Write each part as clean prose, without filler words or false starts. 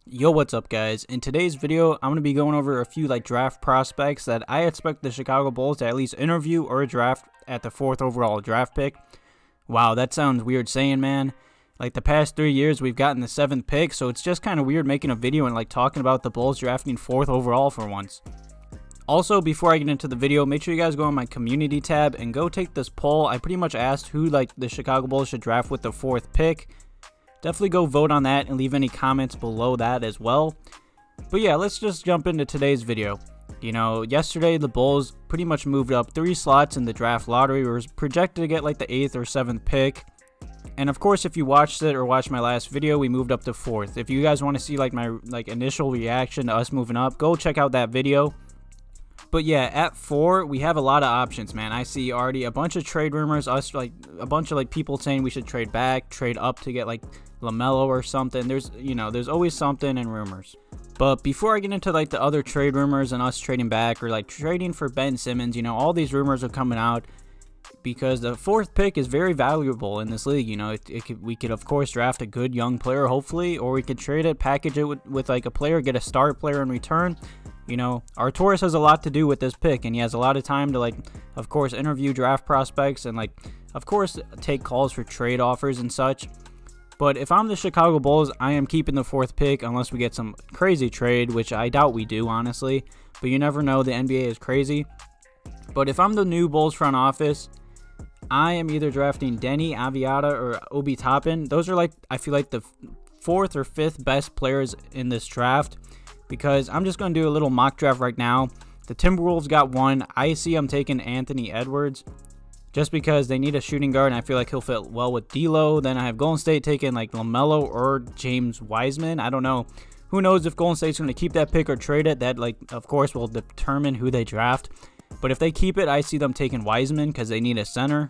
Yo, what's up guys? In today's video, I'm going to be going over a few draft prospects that I expect the Chicago Bulls to at least interview or draft at the 4th overall draft pick. Wow, that sounds weird saying, man. Like the past 3 years, we've gotten the 7th pick, so it's just kind of weird making a video and talking about the Bulls drafting 4th overall for once. Also, before I get into the video, make sure you guys go on my community tab and go take this poll. I pretty much asked who the Chicago Bulls should draft with the 4th pick. Definitely go vote on that and leave any comments below that as well. But yeah, let's just jump into today's video. You know, yesterday the Bulls pretty much moved up 3 slots in the draft lottery. We were projected to get the 8th or 7th pick. And of course, if you watched it or watched my last video, we moved up to 4th. If you guys want to see my initial reaction to us moving up, go check out that video. But yeah, at 4, we have a lot of options, man. I see already a bunch of trade rumors, a bunch of people saying we should trade back, trade up to get LaMelo or something. There's always something in rumors. But before I get into the other trade rumors and us trading back or trading for Ben Simmons, all these rumors are coming out because the 4th pick is very valuable in this league. We could of course draft a good young player, hopefully, or we could trade it, package it with a player, get a star player in return. Arcidiacono has a lot to do with this pick, and he has a lot of time to, of course, interview draft prospects and, of course, take calls for trade offers and such. But if I'm the Chicago Bulls, I am keeping the 4th pick unless we get some crazy trade, which I doubt we do, honestly. But you never know. The NBA is crazy. But if I'm the new Bulls front office, I am either drafting Denny, Aviata, or Obi Toppin. Those are, I feel the 4th or 5th best players in this draft. Because I'm just going to do a little mock draft right now. The Timberwolves got 1. I see I'm taking Anthony Edwards just because they need a shooting guard, and I feel he'll fit well with D'Lo. Then I have Golden State taking LaMelo or James Wiseman. I don't know. Who knows if Golden State's going to keep that pick or trade it. That, of course, will determine who they draft. But if they keep it, I see them taking Wiseman because they need a center.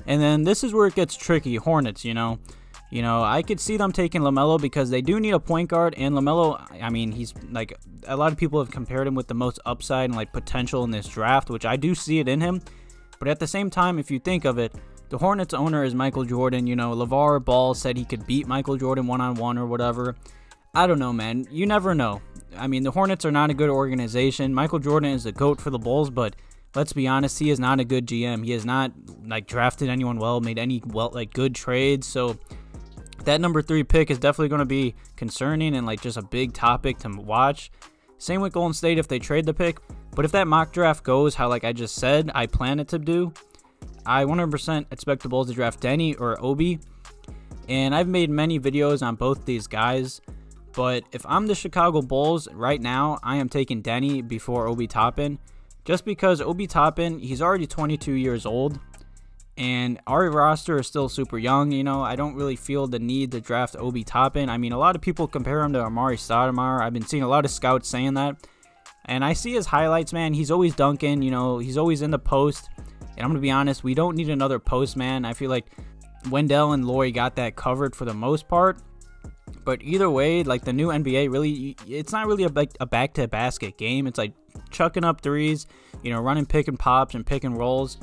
And then this is where it gets tricky. Hornets, I could see them taking LaMelo because they do need a point guard, and LaMelo, I mean, he's a lot of people have compared him with the most upside and potential in this draft, which I do see it in him. But at the same time, if you think of it, the Hornets owner is Michael Jordan. LeVar Ball said he could beat Michael Jordan one-on-one or whatever. I don't know, man. You never know. I mean, the Hornets are not a good organization. Michael Jordan is the GOAT for the Bulls, but let's be honest, he is not a good GM. He has not drafted anyone well, made any good trades. So that number 3 pick is definitely going to be concerning and just a big topic to watch. Same with Golden State if they trade the pick. But if that mock draft goes how I just said I plan it to do, I 100% expect the Bulls to draft Denny or Obi. And I've made many videos on both these guys. But if I'm the Chicago Bulls right now, I am taking Denny before Obi Toppin. Just because Obi Toppin, he's already 22 years old. And our roster is still super young. I don't really feel the need to draft Obi Toppin. I mean, a lot of people compare him to Amari Stoudemire. I've been seeing a lot of scouts saying that. And I see his highlights, man. He's always dunking. He's always in the post. And I'm going to be honest, we don't need another post, man. I feel Wendell and Lauri got that covered for the most part. But either way, the new NBA, really, it's not really a back-to-basket game. It's chucking up threes, running pick and pops and pick and rolls.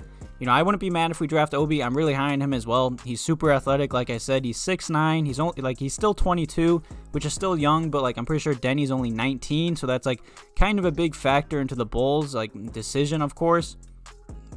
I wouldn't be mad if we draft Obi. I'm really high on him as well. He's super athletic. Like I said, he's 6'9". He's only he's still 22, which is still young, but I'm pretty sure Denny's only 19, so that's kind of a big factor into the Bulls decision, of course.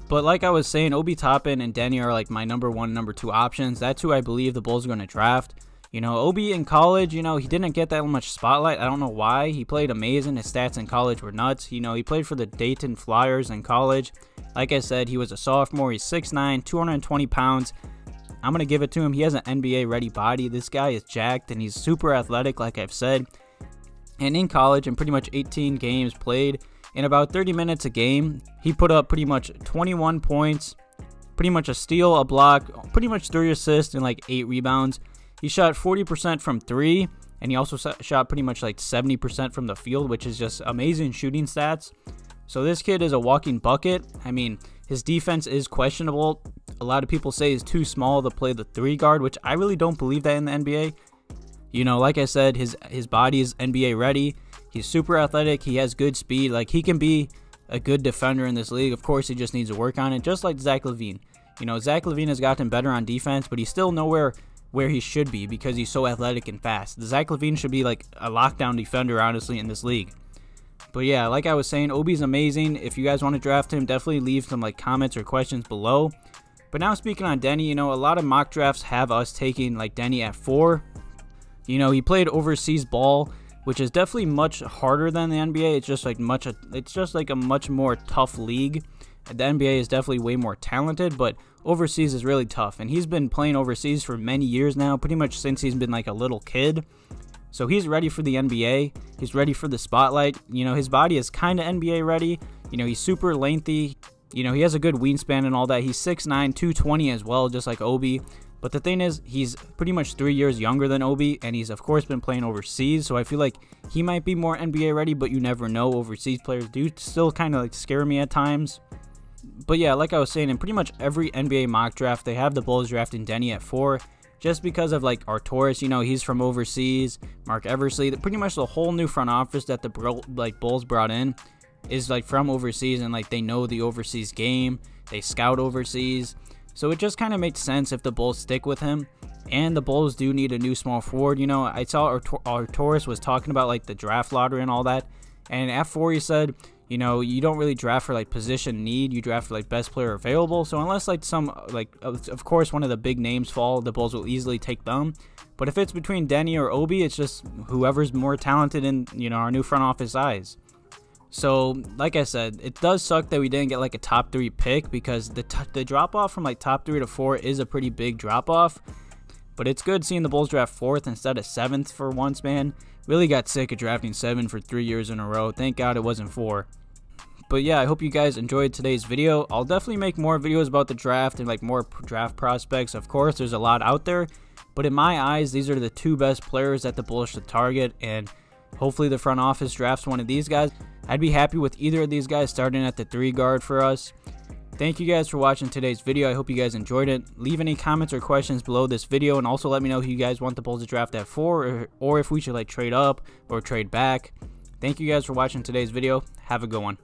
But like I was saying, Obi Toppin and Denny are my number 1, number 2 options. That's who I believe the Bulls are going to draft. Obi in college, he didn't get that much spotlight. I don't know why. He played amazing. His stats in college were nuts. He played for the Dayton Flyers in college. Like I said, he was a sophomore. He's 6'9", 220 pounds. I'm going to give it to him. He has an NBA-ready body. This guy is jacked, and he's super athletic, like I've said. And in college, in pretty much 18 games played, in about 30 minutes a game, he put up pretty much 21 points, pretty much a steal, a block, pretty much 3 assists, and 8 rebounds. He shot 40% from 3, and he also shot pretty much 70% from the field, which is just amazing shooting stats. So this kid is a walking bucket. I mean, his defense is questionable. A lot of people say he's too small to play the 3 guard, which I really don't believe that in the NBA. Like I said, his body is NBA ready. He's super athletic. He has good speed. He can be a good defender in this league. Of course, he just needs to work on it, just like Zach LaVine. Zach LaVine has gotten better on defense, but he's still nowhere where he should be because he's so athletic and fast. Zach LaVine should be like a lockdown defender, honestly, in this league. But yeah, like I was saying, Obi's amazing. If you guys want to draft him, definitely leave some like comments or questions below. But now speaking on Denny, you know, a lot of mock drafts have us taking like Denny at 4. You know, he played overseas ball, which is definitely much harder than the NBA. It's just like a much more tough league. The NBA is definitely way more talented, but overseas is really tough. And he's been playing overseas for many years now, pretty much since he's been like a little kid. So he's ready for the NBA. He's ready for the spotlight. You know, his body is kind of NBA ready. You know, he's super lengthy. You know, he has a good wingspan and all that. He's 6'9", 220 as well, just like Obi. But the thing is, he's pretty much 3 years younger than Obi, and he's, of course, been playing overseas. So I feel like he might be more NBA ready, but you never know. Overseas players do still kind of like scare me at times. But yeah, like I was saying, in pretty much every NBA mock draft, they have the Bulls drafting Denny at 4. Just because of like Arcidiacono, you know, he's from overseas. Mark Eversley, pretty much the whole new front office that the Bulls brought in is like from overseas, and like they know the overseas game. They scout overseas, so it just kind of makes sense if the Bulls stick with him. And the Bulls do need a new small forward. You know, I saw Arcidiacono was talking about like the draft lottery and all that, and at 4 he said, you know, you don't really draft for like position need, you draft for like best player available. So unless like some like of course one of the big names fall, the Bulls will easily take them. But if it's between Denny or Obi, it's just whoever's more talented in, you know, our new front office eyes. So like I said, it does suck that we didn't get like a top 3 pick, because the drop off from like top 3 to 4 is a pretty big drop off. But it's good seeing the Bulls draft 4th instead of 7th for once, man. Really got sick of drafting 7 for 3 years in a row. Thank God it wasn't 4. But yeah, I hope you guys enjoyed today's video. I'll definitely make more videos about the draft and like more draft prospects. Of course, there's a lot out there, but in my eyes, these are the 2 best players that the Bulls should target, and hopefully the front office drafts one of these guys. I'd be happy with either of these guys starting at the 3 guard for us. Thank you guys for watching today's video. I hope you guys enjoyed it. Leave any comments or questions below this video, and also let me know who you guys want the Bulls to draft at 4, or if we should like trade up or trade back. Thank you guys for watching today's video. Have a good one.